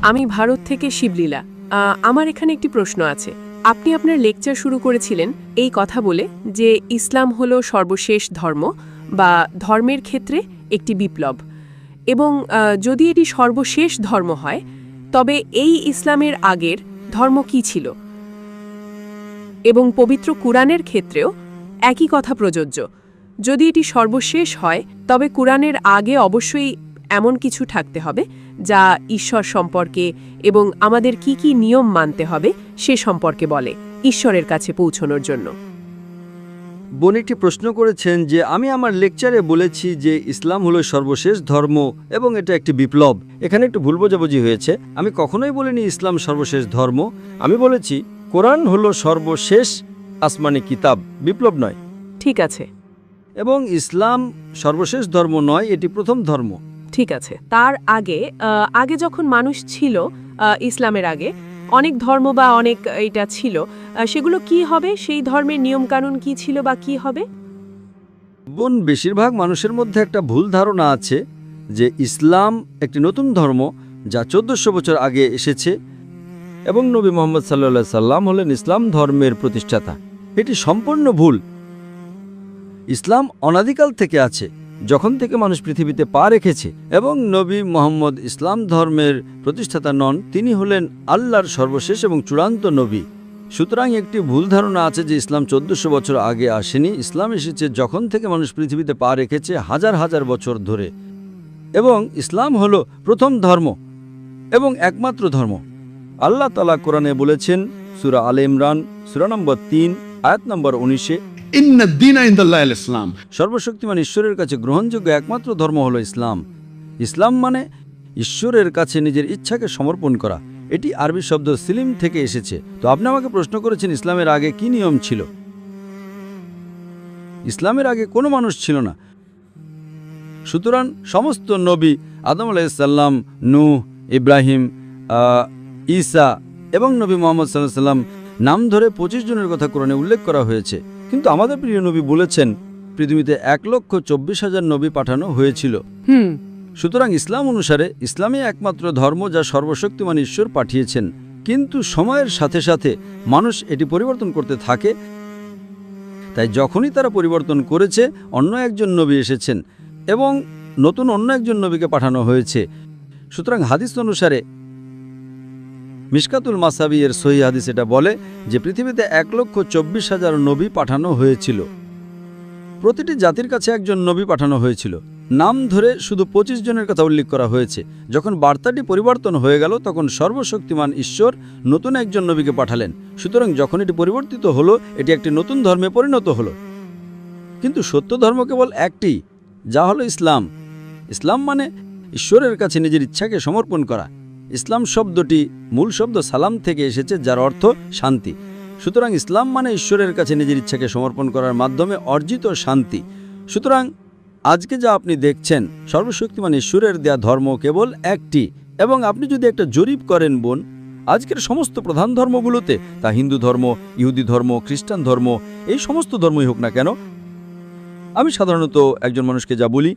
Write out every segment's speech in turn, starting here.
আমি ভারত থেকে শিবলীলা। আমার এখানে একটি প্রশ্ন আছে। আপনি আপনার লেকচার শুরু করেছিলেন এই কথা বলে যে ইসলাম হলো সর্বশেষ ধর্ম বা ধর্মের ক্ষেত্রে একটি বিপ্লব, এবং যদি এটি সর্বশেষ ধর্ম হয় তবে এই ইসলামের আগের ধর্ম কি ছিল? এবং পবিত্র কুরআনের ক্ষেত্রেও একই কথা প্রযোজ্য। যদি এটি সর্বশেষ হয় তবে কুরআনের আগে অবশ্যই এমন কিছু থাকতে হবে যা ঈশ্বর সম্পর্কে এবং আমাদের কি কি নিয়ম মানতে হবে সে সম্পর্কে বলে, ঈশ্বরের কাছে পৌঁছানোর জন্য। বোন একটি প্রশ্ন করেছেন যে আমি আমার লেকচারে বলেছি যে ইসলাম হলো সর্বশেষ ধর্ম এবং এটা একটি বিপ্লব। এখানে একটু ভুল বোঝাবুঝি হয়েছে। আমি কখনোই বলিনি ইসলাম সর্বশেষ ধর্ম। আমি বলেছি কোরআন হলো সর্বশেষ আসমানি কিতাব, বিপ্লব নয়। ঠিক আছে। এবং ইসলাম সর্বশেষ ধর্ম নয়, এটি প্রথম ধর্ম। ঠিক আছে। তার আগে যখন মানুষ ছিল, ইসলামের আগে অনেক ধর্ম বা অনেক এটা ছিল, সেগুলো কি হবে? সেই ধর্মের নিয়মকানুন কি ছিল বা কি হবে? বোন, বেশিরভাগ মানুষের মধ্যে একটা ভুল ধারণা আছে যে ইসলাম একটি নতুন ধর্ম যা 1400 বছর আগে এসেছে এবং নবী মোহাম্মদ সাল্লাল্লাহু সাল্লাম হলেন ইসলাম ধর্মের প্রতিষ্ঠাতা। এটি সম্পূর্ণ ভুল। ইসলাম অনাদিকাল থেকে আছে, যখন থেকে মানুষ পৃথিবীতে পা রেখেছে, এবং নবী মোহাম্মদ ইসলাম ধর্মের প্রতিষ্ঠাতা নন, তিনি হলেন আল্লাহর সর্বশেষ এবং চূড়ান্ত নবী। সুতরাং একটি ভুল ধারণা আছে যে ইসলাম 1400 বছর আগে আসেনি। ইসলাম এসেছে যখন থেকে মানুষ পৃথিবীতে পা রেখেছে, হাজার হাজার বছর ধরে। এবং ইসলাম হলো প্রথম ধর্ম এবং একমাত্র ধর্ম। আল্লাহ তাআলা কোরআনে বলেছেন, সূরা আলে ইমরান সূরা নম্বর 3 আয়াত নম্বর 19, ইসলাম, সর্বশক্তিমান ঈশ্বরের কাছে গ্রহণযোগ্য একমাত্র ধর্ম হলো ইসলাম। ইসলাম মানে ঈশ্বরের কাছে নিজের ইচ্ছাকে সমর্পণ করা। এটি আরবি শব্দ সিলিম থেকে এসেছে। তো আপনি আমাকে প্রশ্ন করেছেন ইসলামের আগে কি নিয়ম ছিল। ইসলামের আগে কোনো মানুষ ছিল না। সুতরাং সমস্ত নবী, আদম আলাইহিসসালাম, নূহ, ইব্রাহিম, ঈসা এবং নবী মুহাম্মদ সাল্লাল্লাহু আলাইহি ওয়াসাল্লাম নাম ধরে 25 জনের কথা কোরআনে উল্লেখ করা হয়েছে। কিন্তু আমাদের প্রিয় নবী বলেছেন পৃথিবীতে 1,24,000 নবী পাঠানো হয়েছিল। সুতরাং ইসলাম অনুসারে ইসলামই একমাত্র ধর্ম যা সর্বশক্তিমান ঈশ্বর পাঠিয়েছেন। কিন্তু সময়ের সাথে সাথে মানুষ এটি পরিবর্তন করতে থাকে। তাই যখনই তারা পরিবর্তন করেছে, অন্য একজন নবী এসেছেন এবং নতুন অন্য একজন নবীকে পাঠানো হয়েছে। সুতরাং হাদিস অনুসারে মিশকাতুল মাসাবি এর সহিহ হাদিস এটা বলে যে পৃথিবীতে 1,24,000 নবী পাঠানো হয়েছিল। প্রতিটি জাতির কাছে একজন নবী পাঠানো হয়েছিল। নাম ধরে শুধু 25 জনের কথা উল্লেখ করা হয়েছে। যখন বার্তাটি পরিবর্তন হয়ে গেল, তখন সর্বশক্তিমান ঈশ্বর নতুন একজন নবীকে পাঠালেন। সুতরাং যখন এটি পরিবর্তিত হলো, এটি একটি নতুন ধর্মে পরিণত হলো। কিন্তু সত্য ধর্ম কেবল একটি, যা হলো ইসলাম। ইসলাম মানে ঈশ্বরের কাছে নিজের ইচ্ছাকে সমর্পণ করা। ইসলাম শব্দটি মূল শব্দ সালাম থেকে এসেছে, যার অর্থ শান্তি। সুতরাং ইসলাম মানে ঈশ্বরের কাছে নিজের ইচ্ছাকে সমর্পণ করার মাধ্যমে অর্জিত শান্তি। সুতরাং আজকে যা আপনি দেখছেন, সর্বশক্তিমান ঈশ্বরের দেয়া ধর্ম কেবল একটি। এবং আপনি যদি একটা জরিপ করেন বোন, আজকের সমস্ত প্রধান ধর্মগুলোতে, তা হিন্দু ধর্ম, ইহুদি ধর্ম, খ্রিস্টান ধর্ম, এই সমস্ত ধর্মই হোক না কেন, আমি সাধারণত একজন মানুষকে যা বলি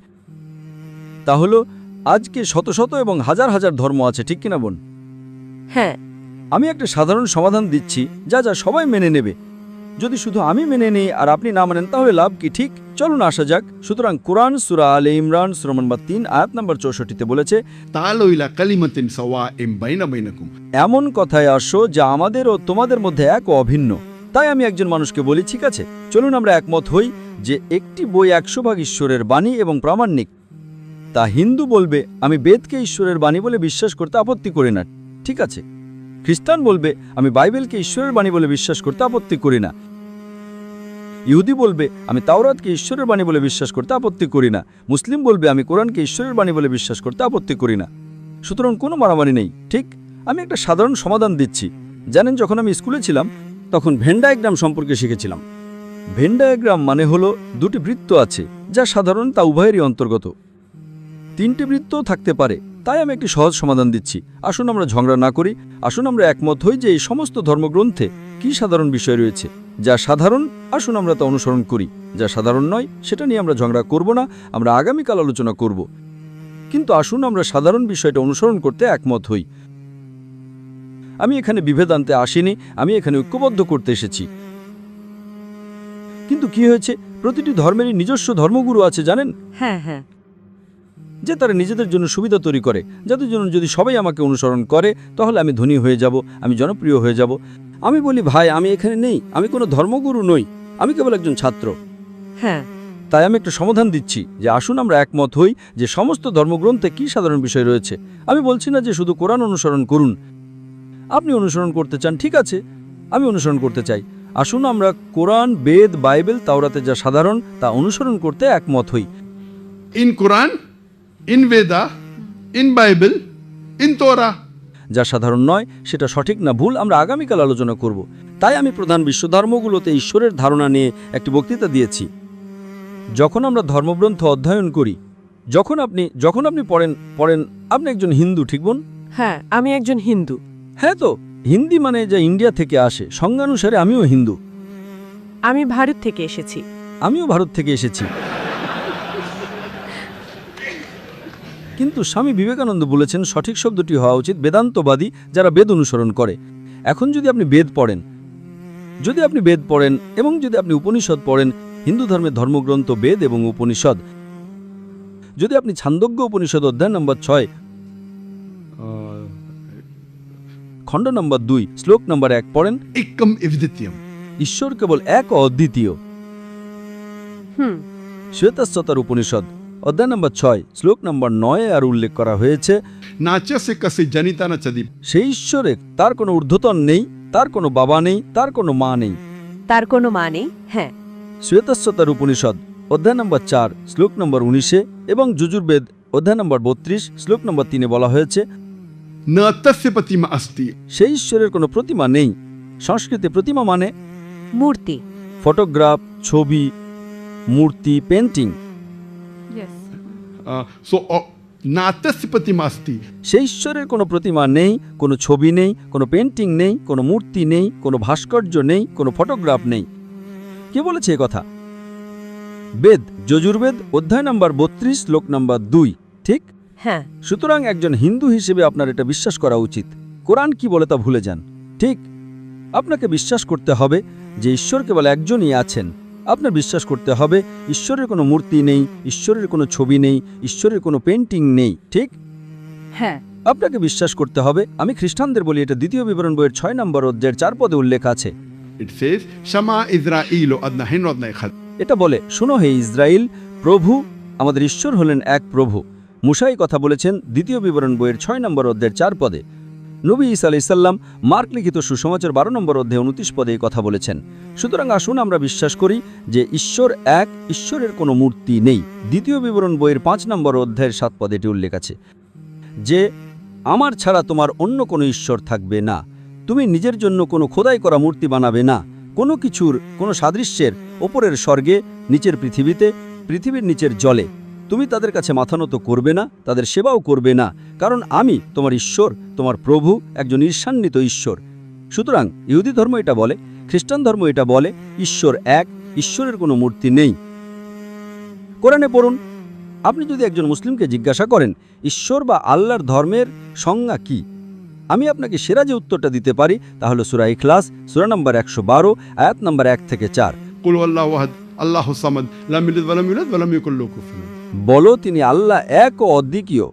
তা হলো আজকে শত শত এবং হাজার হাজার ধর্ম আছে, ঠিক কিনা বোন? হ্যাঁ। আমি একটা সাধারণ সমাধান দিচ্ছি যা যা সবাই মেনে নেবে। যদি শুধু আমি মেনে নিই আর আপনি না মানেন, তাহলে লাভ কি? ঠিক, চলুন আসা যাক। সুতরাং কোরআন সূরা আলে ইমরান সূরা নম্বর 3 আয়াত নম্বর 64 বলেছে, তাআলু ইলা কালিমাতিন সাওয়াইন বাইনা বাইনাকুম, এমন কথায় আসো যা আমাদের ও তোমাদের মধ্যে এক ও অভিন্ন। তাই আমি একজন মানুষকে বলি, ঠিক আছে, চলুন আমরা একমত হই যে একটি বই 100% ঈশ্বরের বাণী এবং প্রামাণিক। তা হিন্দু বলবে আমি বেদকে ঈশ্বরের বাণী বলে বিশ্বাস করতে আপত্তি করি না, ঠিক আছে। খ্রিস্টান বলবে আমি বাইবেলকে ঈশ্বরের বাণী বলে বিশ্বাস করতে আপত্তি করি না। ইহুদি বলবে আমি তাওরাতকে ঈশ্বরের বাণী বলে বিশ্বাস করতে আপত্তি করি না। মুসলিম বলবে আমি কোরআনকে ঈশ্বরের বাণী বলে বিশ্বাস করতে আপত্তি করি না। সুতরাং কোনো মারামারি নেই, ঠিক। আমি একটা সাধারণ সমাধান দিচ্ছি। জানেন, যখন আমি স্কুলে ছিলাম তখন ভেন ডায়াগ্রাম সম্পর্কে শিখেছিলাম। ভেন ডায়াগ্রাম মানে হলো দুটি বৃত্ত আছে যা সাধারণ, তা উভয়েরই অন্তর্গত। 3টি বৃত্তও থাকতে পারে। তাই আমি একটি সহজ সমাধান দিচ্ছি। আসুন আমরা ঝগড়া না করি। আসুন আমরা একমত হই যে এই সমস্ত ধর্মগ্রন্থে কি সাধারণ বিষয় রয়েছে। যা সাধারণ, আসুন আমরা তা অনুসরণ করি। যা সাধারণ নয়, সেটা নিয়ে আমরা ঝগড়া করব না, আমরা আগামীকাল আলোচনা করব। কিন্তু আসুন আমরা সাধারণ বিষয়টা অনুসরণ করতে একমত হই। আমি এখানে বিভেদ আনতে আসিনি, আমি এখানে ঐক্যবদ্ধ করতে এসেছি। কিন্তু কি হয়েছে, প্রতিটি ধর্মেরই নিজস্ব ধর্মগুরু আছে জানেন, হ্যাঁ হ্যাঁ, যে তারা নিজেদের জন্য সুবিধা তৈরি করে, যাদের জন্য যদি সবাই আমাকে অনুসরণ করে তাহলে আমি ধনী হয়ে যাব, আমি জনপ্রিয় হয়ে যাব। আমি বলি ভাই আমি এখানে নেই, আমি কোনো ধর্মগুরু নই, আমি কেবল একজন ছাত্র। হ্যাঁ তাই আমি একটা সমাধান দিচ্ছি যে আসুন আমরা একমত হই যে সমস্ত ধর্মগ্রন্থে কী সাধারণ বিষয় রয়েছে। আমি বলছি না যে শুধু কোরআন অনুসরণ করুন, আপনি অনুসরণ করতে চান ঠিক আছে, আমি অনুসরণ করতে চাই। আসুন আমরা কোরআন, বেদ, বাইবেল, তাওরাতে যা সাধারণ তা অনুসরণ করতে একমত হই। In Quran, in Veda, in Bible, in Torah. যা সাধারণ নয় সেটা সঠিক না ভুল আমরা আগামীকাল আলোচনা করব। তাই আমি প্রধান বিশ্বধর্মগুলোতে ঈশ্বরের ধারণা নিয়ে একটি বক্তৃতা দিয়েছি। যখন আমরা ধর্মগ্রন্থ অধ্যয়ন করি, যখন আপনি পড়েন আপনি একজন হিন্দু ঠিক বোন? হ্যাঁ, আমি একজন হিন্দু। হ্যাঁ, তো হিন্দি মানে যা ইন্ডিয়া থেকে আসে, সংজ্ঞানুসারে আমিও হিন্দু। আমি ভারত থেকে এসেছি। আমিও ভারত থেকে এসেছি। কিন্তু স্বামী বিবেকানন্দ বলেছেন সঠিক শব্দটি হওয়া উচিত বেদান্তবাদী, যারা বেদ অনুসরণ করে। এখন যদি আপনি বেদ পড়েন এবং যদি আপনি উপনিষদ পড়েন, হিন্দু ধর্মের ধর্মগ্রন্থ বেদ এবং উপনিষদ, যদি আপনি ছান্দোগ্য উপনিষদ অধ্যায় নম্বর 6 খণ্ড নম্বর 2 শ্লোক নম্বর 1 পড়েন, Ekam Evdityam. ঈশ্বর কেবল এক ও অদ্বিতীয়। শ্বেতাশ্বতার উপনিষদ অধ্যায় নম্বর 6 শ্লোক নম্বর 9 আর উল্লেখ করা হয়েছে, Nachase kase janita na chadip. সেই ঈশ্বরে তার কোনো ঊর্ধ্বতন নেই, তার কোনো বাবা নেই, তার কোনো মা নেই। তার কোনো মা নেই। হ্যাঁ, শ্বেতাশ্বতার উপনিষদ অধ্যায় নম্বর 4 শ্লোক নম্বর 19 এবং যজুর্বেদ অধ্যায় নম্বর 32 শ্লোক নম্বর 3 বলা হয়েছে, Na tasya patima asti. সেই ঈশ্বরের কোনো প্রতিমা নেই। সংস্কৃতে প্রতিমা মানে মূর্তি। ফটোগ্রাফ, ছবি, মূর্তি, painting. Na tasya patima asti. সেই ঈশ্বরের কোনো প্রতিমা নেই, কোনো ছবি নেই, কোনো পেন্টিং নেই, কোনো মূর্তি নেই, কোনো ভাস্কর্য নেই, কোনো ফটোগ্রাফ নেই। কে বলেছে এ কথা? বেদ, যজুর্বেদ অধ্যায় নম্বর 32 শ্লোক নম্বর 2, ঠিক? হ্যাঁ, সুতরাং একজন হিন্দু হিসেবে আপনার এটা বিশ্বাস করা উচিত। কোরআন কি বলে তা ভুলে যান, ঠিক? আপনাকে বিশ্বাস করতে হবে যে ঈশ্বর কেবল একজনই আছেন। আপনার বিশ্বাস করতে হবে ঈশ্বরের কোনো মূর্তি নেই, ঈশ্বরের কোনো ছবি নেই, ঈশ্বরের কোনো পেন্টিং নেই, ঠিক? হ্যাঁ, আপনাকে বিশ্বাস করতে হবে, আমি খ্রিস্টানদের বলি এটা দ্বিতীয় বিবরণ বইয়ের 6 নম্বর অধ্যায়ের 4 পদে উল্লেখ আছে। It says, Shama Israelo adna hinrodna echad. এটা বলে, শোনো হে ইসরায়েল, প্রভু আমাদের ঈশ্বর হলেন এক প্রভু। মুসাই কথা বলেছেন দ্বিতীয় বিবরণ বইয়ের 6 নম্বর অধ্যায়ের 4 পদে। নবী ঈসা আলাইহিস সালাম মার্ক লিখিত সুসমাচার 12 নম্বর অধ্যায়ে 29 পদে এই কথা বলেছেন। সুতরাং আসুন আমরা বিশ্বাস করি যে ঈশ্বর এক, ঈশ্বরের কোনো মূর্তি নেই। দ্বিতীয় বিবরণ বইয়ের 5 নম্বর অধ্যায়ের 7 পদে এটি উল্লেখ আছে যে আমার ছাড়া তোমার অন্য কোনো ঈশ্বর থাকবে না। তুমি নিজের জন্য কোনো খোদাই করা মূর্তি বানাবে না। কোনো কিছুর, কোনো সাদৃশ্যের ওপরের স্বর্গে, নিচের পৃথিবীতে, পৃথিবীর নিচের জলে তুমি তাদের কাছে মাথা নত করবে না, তাদের সেবাও করবে না, কারণ আমি তোমার ঈশ্বর, তোমার প্রভু, একজন ঈর্ষান্বিত ঈশ্বর। সুতরাং ইহুদি ধর্ম এটা বলে, খ্রিস্টান ধর্ম এটা বলে, ঈশ্বর এক, ঈশ্বরের কোনো মূর্তি নেই। কোরআনে পড়ুন। আপনি যদি একজন মুসলিমকে জিজ্ঞাসা করেন ঈশ্বর বা আল্লাহর ধর্মের সংজ্ঞা কি, আমি আপনাকে সেরা যে উত্তরটা দিতে পারি তা হলো সূরা ইখলাস, সূরা নম্বর 112, আয়াত নম্বর 1 থেকে 4। Qul huwallahu ahad, Allahu samad, lam yalid wa lam yulad wa lam yakul lahu kufuwan ahad. বলো তিনি আল্লাহ এক ও অদ্বিতীয়,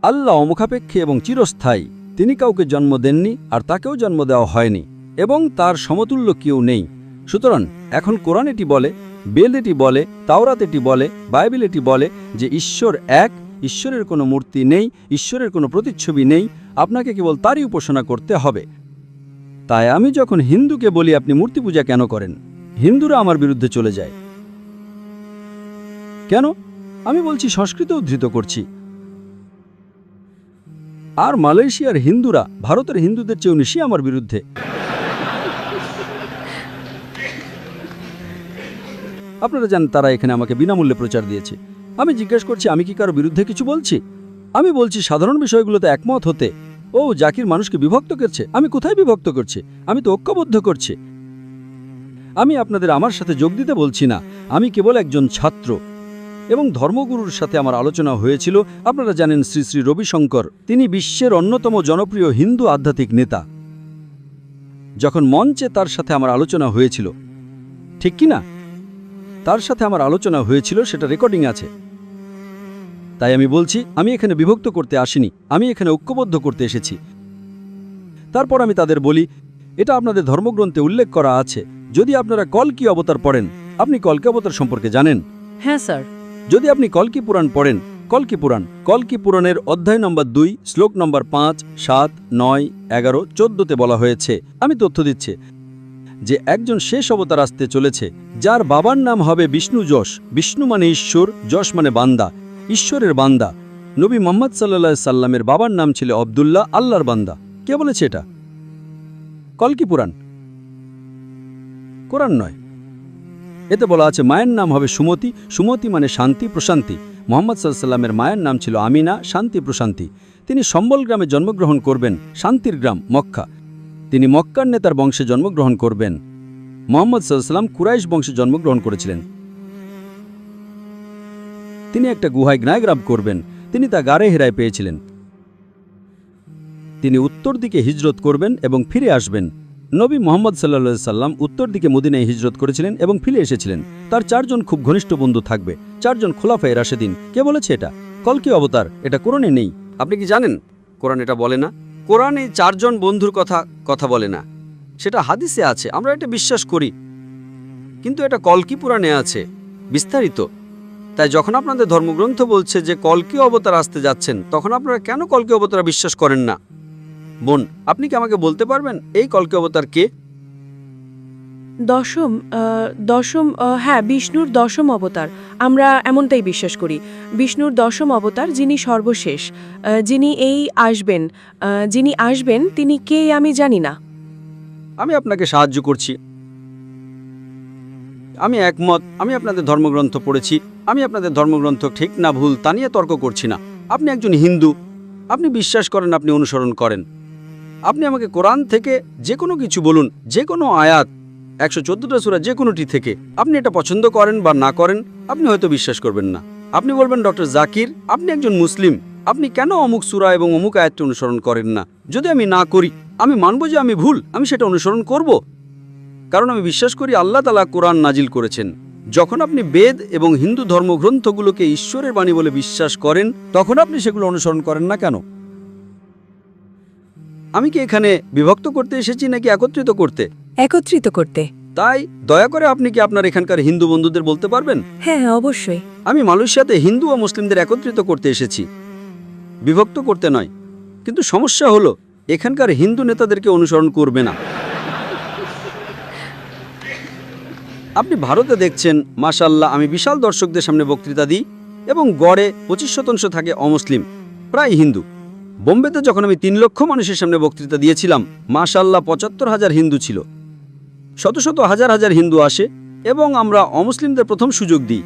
আল্লাহ অমুখাপেক্ষী এবং চিরস্থায়ী। তিনি কাউকে জন্ম দেননি আর তাকেও জন্ম দেওয়া হয়নি এবং তার সমতুল্য কেউ নেই। সুতরাং এখন কোরআন এটি বলে, বেদ এটি বলে, তাওরাত এটি বলে, বাইবেল এটি বলে যে ঈশ্বর এক, ঈশ্বরের কোনো মূর্তি নেই, ঈশ্বরের কোনো প্রতিচ্ছবি নেই, আপনাকে কেবল তারই উপাসনা করতে হবে। তাই আমি যখন হিন্দুকে বলি আপনি মূর্তি পূজা কেন করেন, হিন্দুরা আমার বিরুদ্ধে চলে যায়। কেন? আমি বলছি সংস্কৃত উদ্ধৃত করছি। আর মালয়েশিয়ার হিন্দুরা ভারতের হিন্দুদের চেয়েও বেশি আমার বিরুদ্ধে। আপনারা জানেন তারা এখানে আমাকে বিনামূল্যে প্রচার দিয়েছে। আমি জিজ্ঞেস করছি আমি কি কারো বিরুদ্ধে কিছু বলছি? আমি বলছি সাধারণ বিষয়গুলোতে একমত হতে। ও জাকির মানুষকে বিভক্ত করছে। আমি কোথায় বিভক্ত করছি? আমি তো ঐক্যবদ্ধ করছি। আমি আপনাদের আমার সাথে যোগ দিতে বলছি না, আমি কেবল একজন ছাত্র। এবং ধর্মগুরুর সাথে আমার আলোচনা হয়েছিল। আপনারা জানেন শ্রী শ্রী রবিশঙ্কর, তিনি বিশ্বের অন্যতম জনপ্রিয় হিন্দু আধ্যাত্মিক নেতা। যখন মঞ্চে তার সাথে আমার আলোচনা হয়েছিল, ঠিক কি না? তার সাথে আমার আলোচনা হয়েছিল, সেটা রেকর্ডিং আছে। তাই আমি বলছি, আমি এখানে বিভক্ত করতে আসিনি, আমি এখানে ঐক্যবদ্ধ করতে এসেছি। তারপর আমি তাদের বলি, এটা আপনাদের ধর্মগ্রন্থে উল্লেখ করা আছে। যদি আপনারা কল্কি অবতার পড়েন, আপনি কল্কি অবতার সম্পর্কে জানেন? হ্যাঁ স্যার। যদি আপনি কল্কি পুরাণ পড়েন, কল্কি পুরাণের অধ্যায় নম্বর 2, শ্লোক নম্বর 5, 7, 9, 11, 14তে বলা হয়েছে, আমি তথ্য দিচ্ছি, যে একজন শেষ অবতার আসতে চলেছে, যার বাবার নাম হবে বিষ্ণু যশ। বিষ্ণু মানে ঈশ্বর, যশ মানে বান্দা, ঈশ্বরের বান্দা। নবী মুহাম্মদ সাল্লাল্লাহু আলাইহি সাল্লামের বাবার নাম ছিল আব্দুল্লাহ, আল্লাহর বান্দা। কে বলেছে এটা? কল্কি পুরাণ, কোরআন নয়। এতে বলা আছে মায়ের নাম হবে সুমতি। সুমতি মানে শান্তি, প্রশান্তি। মুহাম্মদ সাল্লাল্লাহু আলাইহি সাল্লামের মায়ের নাম ছিল আমিনা, শান্তি, প্রশান্তি। তিনি সম্বল গ্রামে জন্মগ্রহণ করবেন, শান্তির গ্রাম মক্কা। তিনি মক্কার নেতার বংশে জন্মগ্রহণ করবেন। মুহাম্মদ সাল্লাল্লাহু আলাইহি সাল্লাম কুরাইশ বংশে জন্মগ্রহণ করেছিলেন। তিনি একটা গুহায় জ্ঞানায়গ্রাম করবেন। তিনি তা গারে হেরায় পেয়েছিলেন। তিনি উত্তর দিকে হিজরত করবেন এবং ফিরে আসবেন। নবী মুহাম্মদ সাল্লাল্লাহু আলাইহি সাল্লাম উত্তর দিকে মদিনায় হিজরত করেছিলেন এবং ফিরে এসেছিলেন। তার 4 জন খুব ঘনিষ্ঠ বন্ধু থাকবে, 4 জন খোলাফায়ে রাশেদিন। কে বলেছে এটা? কল্কি অবতার। এটা কোরআনে নেই। আপনি কি জানেন কোরআন এটা বলে না? কোরআন এই 4 জন বন্ধুর কথা বলে না, সেটা হাদিসে আছে, আমরা এটা বিশ্বাস করি। কিন্তু এটা কল্কি পুরাণে আছে বিস্তারিত। তাই যখন আপনাদের ধর্মগ্রন্থ বলছে যে কল্কি অবতার আসতে যাচ্ছেন, তখন আপনারা কেন কল্কি অবতার বিশ্বাস করেন না? বোন, আপনি কি আমাকে বলতে পারবেন এই কল্কি অবতার কে? দশম হ্যাঁ, বিষ্ণুর 10ম অবতার। আমরা এমনটাই বিশ্বাস করি। বিষ্ণুর 10ম অবতার, যিনি সর্বশেষ, যিনি আসবেন, তিনি কে আমি জানি না। আমি আপনাকে সাহায্য করছি। আমি একমত। আমি আপনাদের ধর্মগ্রন্থ পড়েছি। আমি আপনাদের ধর্মগ্রন্থ ঠিক না ভুল তা নিয়ে তর্ক করছি না। আপনি একজন হিন্দু, আপনি বিশ্বাস করেন, আপনি অনুসরণ করেন। আপনি আমাকে কোরআন থেকে যে কোনো কিছু বলুন, যে কোনো আয়াত, 114টা সূরা যে কোনোটি থেকে। আপনি এটা পছন্দ করেন বা না করেন, আপনি হয়তো বিশ্বাস করবেন না। আপনি বলবেন, ডক্টর জাকির, আপনি একজন মুসলিম, আপনি কেন অমুক সূরা এবং অমুক আয়াতটি অনুসরণ করেন না? যদি আমি না করি, আমি মানব যে আমি ভুল, আমি সেটা অনুসরণ করব, কারণ আমি বিশ্বাস করি আল্লাহ তাআলা কোরআন নাজিল করেছেন। যখন আপনি বেদ এবং হিন্দু ধর্মগ্রন্থগুলোকে ঈশ্বরের বাণী বলে বিশ্বাস করেন, তখন আপনি সেগুলো অনুসরণ করেন না কেন? আমি কি এখানে বিভক্ত করতে এসেছি নাকি একত্রিত করতে? একত্রিত করতে। তাই দয়া করে আপনি কি আপনার এখানকার হিন্দু বন্ধুদের বলতে পারবেন? হ্যাঁ, অবশ্যই। আমি মালয়েশিয়াতে হিন্দু ও মুসলিমদের একত্রিত করতে এসেছি, বিভক্ত করতে নয়। কিন্তু সমস্যা হলো এখানকার হিন্দু নেতাদেরকে অনুসরণ করবে না। আপনি ভারতে দেখছেন, মাশাআল্লাহ, আমি বিশাল দর্শকদের সামনে বক্তৃতা দিই এবং গড়ে 25% থাকে অমুসলিম, প্রায় হিন্দু। বোম্বেতে যখন আমি 3 লক্ষ মানুষের সামনে বক্তৃতা দিয়েছিলাম, মাশাআল্লাহ 75,000 হিন্দু ছিল। শত শত হাজার হাজার হিন্দু আসে এবং আমরা অমুসলিমদের প্রথম সুযোগ দিই।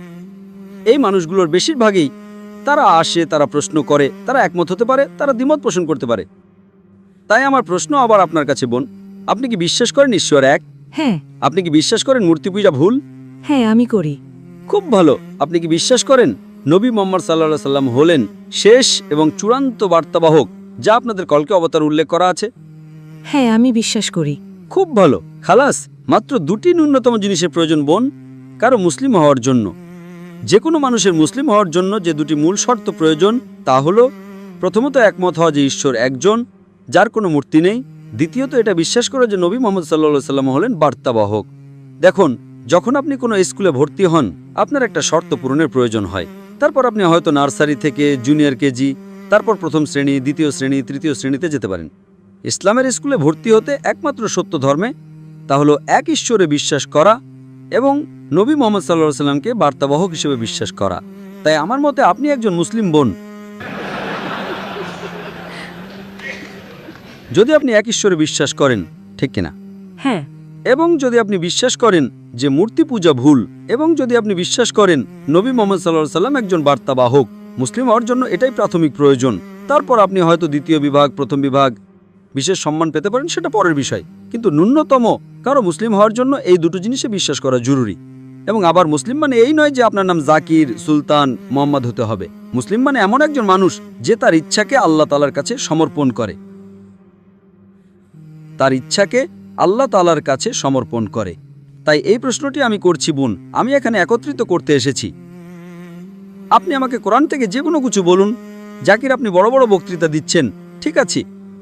এই মানুষগুলোর বেশিরভাগই তারা আসে, তারা প্রশ্ন করে, তারা একমত হতে পারে, তারা দ্বিমত পোষণ করতে পারে। তাই আমার প্রশ্ন আবার আপনার কাছে, বোন, আপনি কি বিশ্বাস করেন ঈশ্বর এক? হ্যাঁ। আপনি কি বিশ্বাস করেন মূর্তি পূজা ভুল? হ্যাঁ, আমি করি। খুব ভালো। আপনি কি বিশ্বাস করেন নবী মুহাম্মদ সাল্লাল্লাহু আলাইহি সাল্লাম হলেন শেষ এবং চূড়ান্ত বার্তাবাহক, যা আপনাদের কল্কি অবতার উল্লেখ করা আছে? হ্যাঁ, আমি বিশ্বাস করি। খুব ভালো। খালাস, মাত্র 2টি ন্যূনতম জিনিসের প্রয়োজন বোন, কারো মুসলিম হওয়ার জন্য। যে কোনো মানুষের মুসলিম হওয়ার জন্য যে 2টি মূল শর্ত প্রয়োজন, তা হলো প্রথমত একমত হওয়া যে ঈশ্বর একজন, যার কোনো মূর্তি নেই। দ্বিতীয়ত এটা বিশ্বাস করা যে নবী মুহাম্মদ সাল্লাল্লাহু আলাইহি সাল্লাম হলেন বার্তাবাহক। দেখুন, যখন আপনি কোনো স্কুলে ভর্তি হন, আপনার একটা শর্ত পূরণের প্রয়োজন হয়। তারপর আপনি হয়তো নার্সারি থেকে জুনিয়র কেজি, তারপর প্রথম শ্রেণী, দ্বিতীয় শ্রেণী, তৃতীয় শ্রেণীতে যেতে পারেন। ইসলামের স্কুলে ভর্তি হতে একমাত্র সত্য ধর্মে, তা হলো এক ঈশ্বরে বিশ্বাস করা এবং নবী মুহাম্মদ সাল্লাল্লাহু আলাইহি সাল্লামকে বার্তাবাহক হিসেবে বিশ্বাস করা। তাই আমার মতে আপনি একজন মুসলিম বোন। যদি আপনি এক ঈশ্বরে বিশ্বাস করেন, ঠিক কিনা? হ্যাঁ। এবং যদি আপনি বিশ্বাস করেন যে মূর্তি পূজা ভুল, এবং যদি আপনি বিশ্বাস করেন নবী মুহাম্মদ সাল্লাল্লাহু আলাইহি সাল্লাম একজন বার্তাবাহক, মুসলিম হওয়ার জন্য এটাই প্রাথমিক প্রয়োজন। তারপর আপনি হয়তো দ্বিতীয় বিভাগ, প্রথম বিভাগ, বিশেষ সম্মান পেতে পারেন, সেটা পরের বিষয়। কিন্তু ন্যূনতম কারো মুসলিম হওয়ার জন্য এই 2টো জিনিসে বিশ্বাস করা জরুরি। এবং আবার মুসলিম মানে এই নয় যে আপনার নাম জাকির, সুলতান, মোহাম্মদ হতে হবে। মুসলিম মানে এমন একজন মানুষ যে তার ইচ্ছাকে আল্লাহ তাআলার কাছে সমর্পণ করে, তার ইচ্ছাকে আল্লাহ তাআলার কাছে সমর্পণ করে। তাই এই প্রশ্নটি আমি করছি বোন, আমি এখানে একত্রিত করতে এসেছি। আপনি আমাকে কোরআন থেকে যে কোনো কিছু বলুন। জাকির, আপনি বড় বড় বক্তৃতা দিচ্ছেন, ঠিক আছে,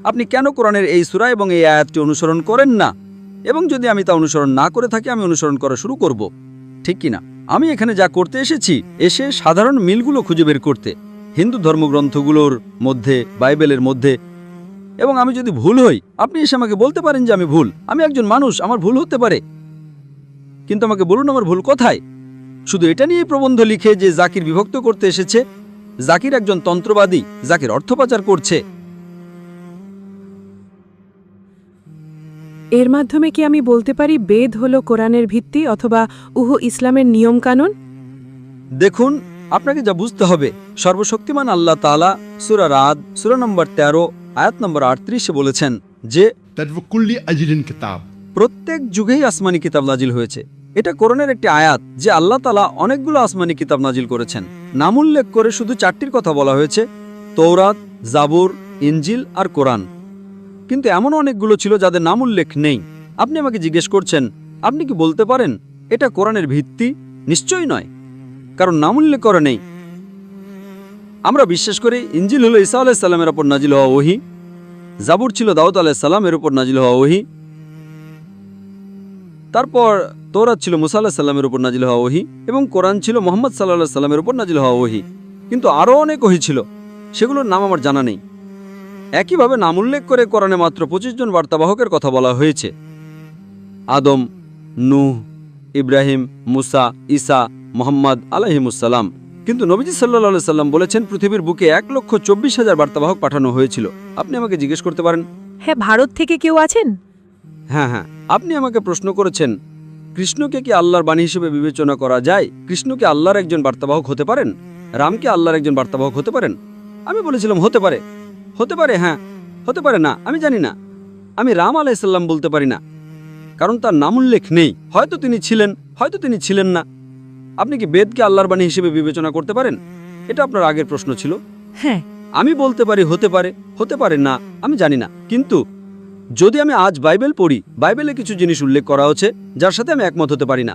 আপনি কেন কোরআনের এই সূরা এবং এই আয়াতটি অনুসরণ করেন না? এবং যদি আমি তা অনুসরণ না করে থাকি, আমি অনুসরণ করা শুরু করব, ঠিক কি না? আমি এখানে যা করতে এসেছি, এসে সাধারণ মিলগুলো খুঁজে বের করতে হিন্দু ধর্মগ্রন্থগুলোর মধ্যে, বাইবেলের মধ্যে। এবং আমি যদি ভুল হই, আপনি এসে আমাকে বলতে পারেন যে আমি ভুল। আমি একজন মানুষ, আমার ভুল হতে পারে, কিন্তু আমাকে বলুন আমার ভুল কোথায়। শুধু এটা নিয়ে প্রবন্ধ লিখে যে জাকির বিভক্ত করতে এসেছে, জাকির একজন তন্ত্রবাদী, জাকির অর্থ পাচার করছে। এর মাধ্যমে কি আমি বলতে পারি বেদ হলো কোরআনের ভিত্তি অথবা উহু ইসলামের নিয়মকানুন? দেখুন, আপনাকে যা বুঝতে হবে, সর্বশক্তিমান আল্লাহ তাআলা সূরা রাদ সূরা নম্বর 13 আয়াত নম্বর 38 বলেছেন যে that वो कुल्ली अजरिन किताब। প্রত্যেক যুগেই আসমানি কিতাব নাজিল হয়েছে। এটা কোরআনের একটি আয়াত যে আল্লাহ তাআলা অনেকগুলো আসমানি কিতাব নাজিল করেছেন। নাম উল্লেখ করে শুধু 4টির কথা বলা হয়েছে, তৌরাত, জাবুর, ইনজিল আর কোরআন। কিন্তু এমন অনেকগুলো ছিল যাদের নাম উল্লেখ নেই। আপনি আমাকে জিজ্ঞেস করছেন, আপনি কি বলতে পারেন এটা কোরআনের ভিত্তি? নিশ্চয়ই নয়, কারণ নাম উল্লেখ করা নেই। আমরা বিশ্বাস করি ইনজিল হলো ঈসা আলাইহিস সালামের উপর নাজিল হওয়া ওহী, জাবুর ছিল দাউদ আলাইহিস সালামের উপর নাজিল হওয়া ওহী, তারপর তৌরাত ছিল মুসা আলাইহিস সালামের উপর নাজিল হওয়া ওহী, এবং কোরআন ছিল মুহাম্মদ সাল্লাল্লাহু আলাইহি সাল্লামের উপর নাজিল হওয়া ওহী। কিন্তু আরও অনেক ওহী ছিল, সেগুলোর নাম আমার জানা নেই। একইভাবে নাম উল্লেখ করে কোরআনে মাত্র 25 জন বার্তাবাহকের কথা বলা হয়েছে: আদম, নূহ, ইব্রাহিম, মুসা, ঈসা, মুহাম্মদ আলাইহিমুসসালাম। কিন্তু নবীজি সাল্লাল্লাহু আলাইহি সাল্লাম বলেছেন পৃথিবীর বুকে 1,24,000 বার্তাবাহক পাঠানো হয়েছিল। আপনি আমাকে জিজ্ঞেস করতে পারেন, হ্যাঁ, ভারত থেকে কেউ আছেন? হ্যাঁ, আপনি আমাকে প্রশ্ন করেছেন কৃষ্ণকে কি আল্লাহর বাণী হিসেবে বিবেচনা করা যায়? কৃষ্ণ কি আল্লাহর একজন বার্তাবাহক হতে পারেন? রাম কি আল্লাহর একজন বার্তাবাহক হতে পারেন? আমি বলেছিলাম হতে পারে, হতে পারে, হ্যাঁ, হতে পারে না, আমি জানি না। আমি রাম আলাইহিস সালাম বলতে পারি না, কারণ তার নাম উল্লেখ নেই। হয়তো তিনি ছিলেন, হয়তো তিনি ছিলেন না। আপনি কি বেদকে আল্লাহর বাণী হিসেবে বিবেচনা করতে পারেন? এটা আপনার আগের প্রশ্ন ছিল। হ্যাঁ, আমি বলতে পারি হতে পারে, হতে পারে না, আমি জানি না। কিন্তু যদি আমি আজ বাইবেল পড়ি, বাইবেলে কিছু জিনিস উল্লেখ করা হচ্ছে যার সাথে আমি একমত হতে পারি না।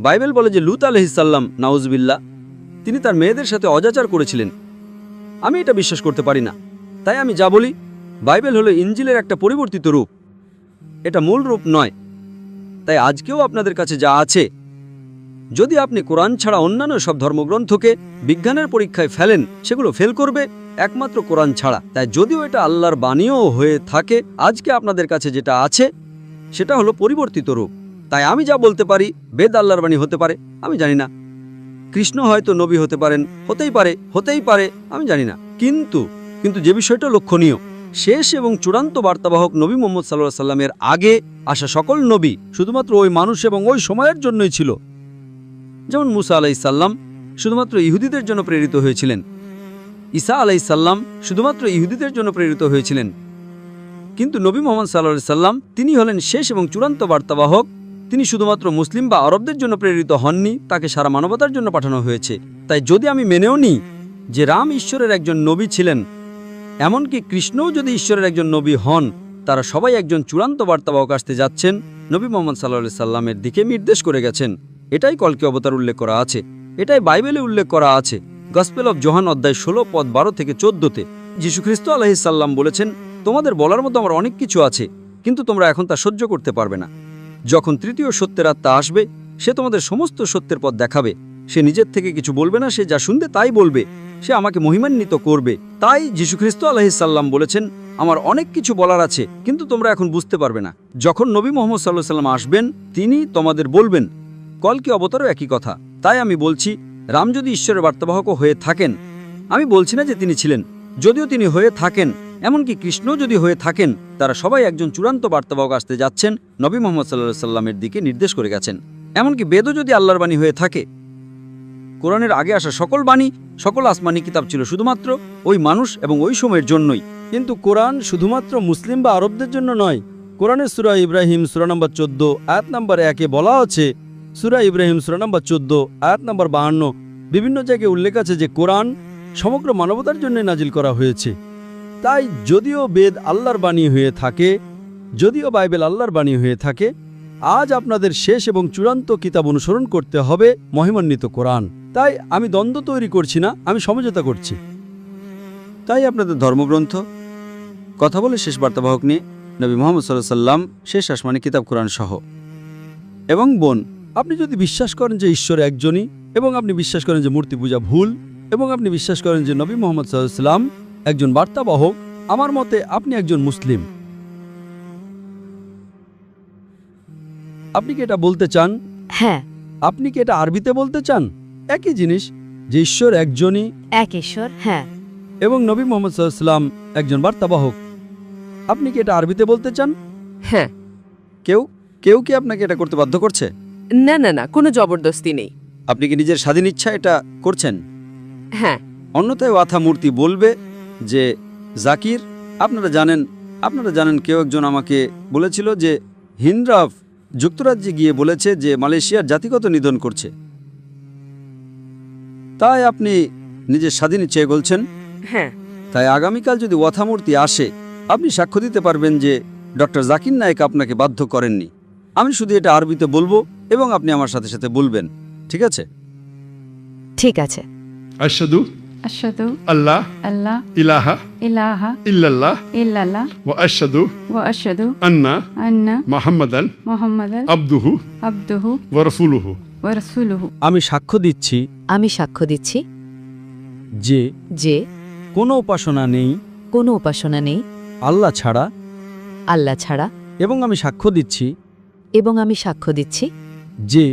বাইবেল বলে যে লূত আলাইহিস সালাম, নাউজুবিল্লাহ, তিনি তার মেয়েদের সাথে অজাচার করেছিলেন। আমি এটা বিশ্বাস করতে পারি না। তাই আমি যা বলি, বাইবেল হলো ইনজিলের একটা পরিবর্তিত রূপ, এটা মূল রূপ নয়। তাই আজকেও আপনাদের কাছে যা আছে, যদি আপনি কোরআন ছাড়া অন্যান্য সব ধর্মগ্রন্থকে বিজ্ঞানের পরীক্ষায় ফেলেন, সেগুলো ফেল করবে একমাত্র কোরআন ছাড়া। তাই যদিও এটা আল্লাহর বাণীও হয়ে থাকে, আজকে আপনাদের কাছে যেটা আছে সেটা হলো পরিবর্তিত রূপ। তাই আমি যা বলতে পারি, বেদ আল্লাহর বাণী হতে পারে, আমি জানি না। কৃষ্ণ হয়তো নবী হতে পারেন, হতেই পারে, আমি জানি না। কিন্তু যে বিষয়টা লক্ষণীয়, শেষ এবং চূড়ান্ত বার্তাবাহক নবী মুহাম্মদ সাল্লাল্লাহু আলাইহি সাল্লামের আগে আসা সকল নবী শুধুমাত্র ওই মানুষ এবং ওই সময়ের জন্যই ছিল। যেমন মুসা আলাইহিস সালাম শুধুমাত্র ইহুদিদের জন্য প্রেরিত হয়েছিলেন, ঈসা আলাইহিস সালাম শুধুমাত্র ইহুদিদের জন্য প্রেরিত হয়েছিলেন। কিন্তু নবী মুহাম্মদ সাল্লাল্লাহু আলাইহি সাল্লাম তিনি হলেন শেষ এবং চূড়ান্ত বার্তাবাহক। তিনি শুধুমাত্র মুসলিম বা আরবদের জন্য প্রেরিত হননি, তাকে সারা মানবতার জন্য পাঠানো হয়েছে। তাই যদি আমি মেনেও নিই যে রাম ঈশ্বরের একজন নবী ছিলেন, এমনকি কৃষ্ণও যদি ঈশ্বরের একজন নবী হন, তারা সবাই একজন চূড়ান্ত বার্তাবাহক আসতে যাচ্ছেন, নবী মুহাম্মদ সাল্লাল্লাহু আলাইহি সাল্লামের দিকে নির্দেশ করে গেছেন। এটাই কলকি অবতার উল্লেখ করা আছে, এটাই বাইবেলে উল্লেখ করা আছে। গসপেল অফ যোহান অধ্যায় 16 পদ 12 থেকে 14-তে যীশু খ্রিস্ট আলাইহিস সাল্লাম বলেছেন, তোমাদের বলার মতো আমার অনেক কিছু আছে, কিন্তু তোমরা এখন তা সহ্য করতে পারবে না। যখন তৃতীয় সত্যের আত্মা আসবে, সে তোমাদের সমস্ত সত্যের পথ দেখাবে। সে নিজের থেকে কিছু বলবে না, সে যা শুনবে তাই বলবে, সে আমাকে মহিমান্বিত করবে। তাই যীশু খ্রিস্ট আলাইহিস সাল্লাম বলেছেন, আমার অনেক কিছু বলার আছে, কিন্তু তোমরা এখন বুঝতে পারবে না। যখন নবী মুহাম্মদ সাল্লাল্লাহু আলাইহি সাল্লাম আসবেন, তিনি তোমাদের বলবেন। কলকি অবতারও একই কথা। তাই আমি বলছি, রাম যদি ঈশ্বরের বার্তাবাহকও হয়ে থাকেন, আমি বলছি না যে তিনি ছিলেন, যদিও তিনি হয়ে থাকেন, এমনকি কৃষ্ণ যদি হয়ে থাকেন, তারা সবাই একজন চূড়ান্ত বার্তাবাহক আসতে যাচ্ছেন, নবী মুহাম্মদ সাল্লাল্লাহু আলাইহি সাল্লামের দিকে নির্দেশ করে গেছেন। এমনকি বেদও যদি আল্লাহর বাণী হয়ে থাকে, কোরআনের আগে আসা সকল বাণী, সকল আসমানি কিতাব ছিল শুধুমাত্র ওই মানুষ এবং ওই সময়ের জন্যই। কিন্তু কোরআন শুধুমাত্র মুসলিম বা আরবদের জন্য নয়। কোরআনের সূরা ইব্রাহিম সূরা নম্বর 14 আয়াত নম্বর 1-এ বলা আছে, সূরা ইব্রাহিম সূরা নম্বর 14 আয়াত নম্বর 52, বিভিন্ন জায়গায় উল্লেখ আছে যে কোরআন সমগ্র মানবতার জন্য নাজিল করা হয়েছে। তাই যদিও বেদ আল্লাহর বাণী হয়ে থাকে, যদিও বাইবেল আল্লাহর বাণী হয়ে থাকে, আজ আপনাদের শেষ এবং চূড়ান্ত কিতাব অনুসরণ করতে হবে মহিমান্বিত কোরআন। তাই আমি দ্বন্দ্ব তৈরি করছি না, আমি সমঝোতা করছি। তাই আপনাদের ধর্মগ্রন্থ কথা বলে শেষ বার্তাবাহক নিয়ে নবী মুহাম্মদ সাল্লাল্লাহু আলাইহি সাল্লাম শেষ আসমানি কিতাব কোরআন সহ। এবং বোন, আপনি যদি বিশ্বাস করেন যে ঈশ্বর একজনই, এবং আপনি বিশ্বাস করেন যে মূর্তি পূজা ভুল, এবং আপনি বিশ্বাস করেন যে নবী মুহাম্মদ সাল্লাল্লাহু আলাইহি সাল্লাম একজন বার্তাবাহক, আমার মতে আপনি একজন মুসলিম। আপনি কি এটা বলতে চান? হ্যাঁ। আপনি কি এটা আরবিতে বলতে চান? একই জিনিস, যে ঈশ্বর একজনই এক ঈশ্বর, হ্যাঁ। এবং নবী মুহাম্মদ সাল্লাল্লাহু আলাইহি সাল্লাম একজন বার্তাবাহক। আপনি কি এটা আরবিতে বলতে চান? হ্যাঁ। কেউ কি আপনাকে এটা করতে বাধ্য করছে? না না না, কোনো জবরদস্তি নেই। আপনি কি নিজের স্বাধীন ইচ্ছা এটা করছেন? হ্যাঁ। অন্যথায় ওয়াথা মূর্তি বলবে যে জাকির, আপনারা জানেন কেউ একজন আমাকে বলেছিল যে হিন্দ্রাফ যুক্তরাজ্যে গিয়ে বলেছে যে মালয়েশিয়ার জাতিগত নিধন করছে। তাই আপনি নিজের স্বাধীন ইচ্ছায় বলছেন। হ্যাঁ। তাই আগামীকাল যদি ওয়াথা মূর্তি আসে, আপনি সাক্ষ্য দিতে পারবেন যে ডক্টর জাকির নায়েক আপনাকে বাধ্য করেননি। আমি শুধু এটা আরবিতে বলবো এবং আপনি আমার সাথে সাথে বলবেন, ঠিক আছে? ঠিক আছে। আশহাদু আশহাদু আল্লাহ আল্লাহ ইলাহা ইলাহা ইল্লাল্লাহ ইল্লাল্লাহ ওয়া আশহাদু ওয়া আশহাদু আন্না আন্না মুহাম্মাদান মুহাম্মাদান আবদুহু আবদুহু ওয়া রাসূলুহু। ওয়া রাসূলুহু। আমি সাক্ষ্য দিচ্ছি আমি সাক্ষ্য দিচ্ছি যে যে কোনো উপাসনা নেই কোনো উপাসনা নেই আল্লাহ ছাড়া, আল্লাহ ছাড়া, এবং আমি সাক্ষ্য দিচ্ছি এবং আমি সাক্ষ্য দিচ্ছি যে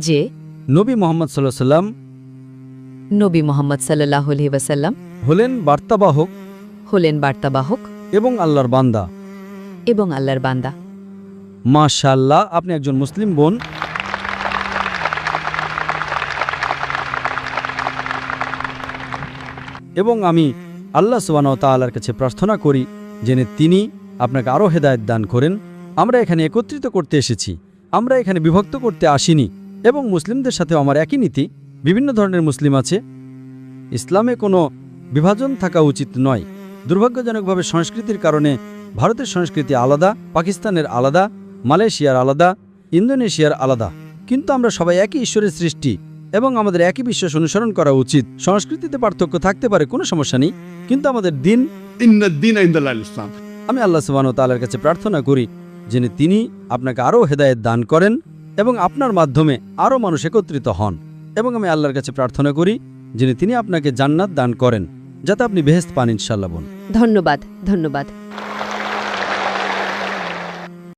যে নবী মুহাম্মদ সাল্লাল্লাহু আলাইহি সাল্লাম নবী মুহাম্মদ সাল্লাল্লাহু আলাইহি ওয়াসাল্লাম হলেন বার্তাবাহক হলেন বার্তাবাহক এবং আল্লাহর বান্দা। এবং আল্লাহর বান্দা। মাশাআল্লাহ, আপনি একজন মুসলিম বোন। এবং আমি আল্লাহ সুবহানাহু ওয়া তাআলার কাছে প্রার্থনা করি যেন তিনি আপনাকে আরও হেদায়েত দান করেন। আমরা এখানে একত্রিত করতে এসেছি, আমরা এখানে বিভক্ত করতে আসিনি। এবং মুসলিমদের সাথেও আমার একই নীতি। বিভিন্ন ধরনের মুসলিম আছে, ইসলামে কোনো বিভাজন থাকা উচিত নয়। দুর্ভাগ্যজনকভাবে সংস্কৃতির কারণে ভারতের সংস্কৃতি আলাদা, পাকিস্তানের আলাদা, মালয়েশিয়ার আলাদা, ইন্দোনেশিয়ার আলাদা, কিন্তু আমরা সবাই একই ঈশ্বরের সৃষ্টি এবং আমাদের একই বিশ্বাস অনুসরণ করা উচিত। সংস্কৃতিতে পার্থক্য থাকতে পারে, কোনো সমস্যা নেই, কিন্তু আমাদের দিন, ইন্নাদ দীনা ইনদাল্লাহিল ইসলাম। আমি আল্লাহ সুবহানাহু ওয়া তাআলার কাছে প্রার্থনা করি যেন তিনি আপনাকে আরও হেদায়েত দান করেন এবং আপনার মাধ্যমে আরও মানুষ একত্রিত হন। এবং আমি আল্লাহর কাছে প্রার্থনা করি যেন তিনি আপনাকে জান্নাত দান করেন, যাতে আপনি বেহেশত পান ইনশাআল্লাহ বোন। ধন্যবাদ।